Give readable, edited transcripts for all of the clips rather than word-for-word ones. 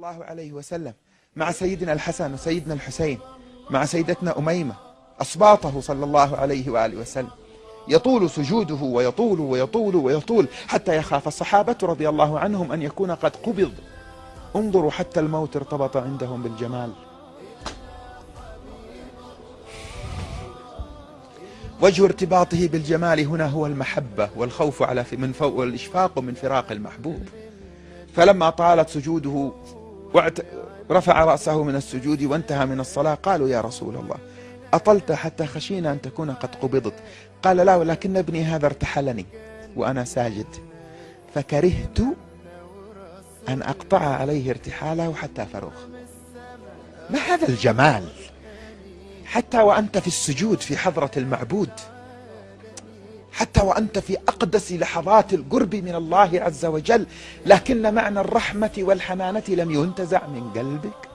الله عليه وسلم مع سيدنا الحسن وسيدنا الحسين مع سيدتنا أميمة أصباطه صلى الله عليه وآله وسلم، يطول سجوده ويطول ويطول ويطول حتى يخاف الصحابة رضي الله عنهم أن يكون قد قبض. انظروا حتى الموت ارتبط عندهم بالجمال. وجه ارتباطه بالجمال هنا هو المحبة والخوف على من فوق والإشفاق من فراق المحبوب. فلما طالت سجوده رفع رأسه من السجود وانتهى من الصلاة قالوا يا رسول الله أطلت حتى خشينا أن تكون قد قبضت. قال لا، ولكن ابني هذا ارتحلني وأنا ساجد فكرهت أن أقطع عليه ارتحاله حتى فروغ. ما هذا الجمال حتى وأنت في السجود في حضرة المعبود، حتى وأنت في أقدس لحظات القرب من الله عز وجل، لكن معنى الرحمة والحنانة لم ينتزع من قلبك.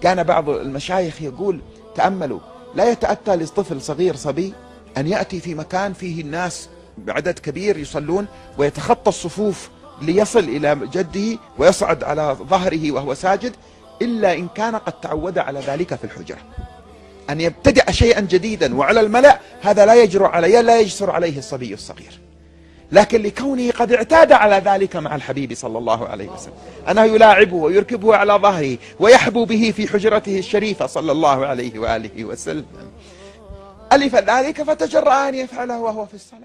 كان بعض المشايخ يقول تأملوا، لا يتأتى لطفل صغير صبي أن يأتي في مكان فيه الناس بعدد كبير يصلون ويتخطى الصفوف ليصل إلى جده ويصعد على ظهره وهو ساجد، إلا إن كان قد تعود على ذلك في الحجرة. أن يبتدأ شيئا جديدا وعلى الملأ هذا لا يجسر عليه الصبي الصغير، لكن لكونه قد اعتاد على ذلك مع الحبيب صلى الله عليه وسلم أنه يلاعبه ويركبه على ظهره ويحبو به في حجرته الشريفة صلى الله عليه وآله وسلم، ألف ذلك فتجرأ أن يفعله وهو في الصلاة.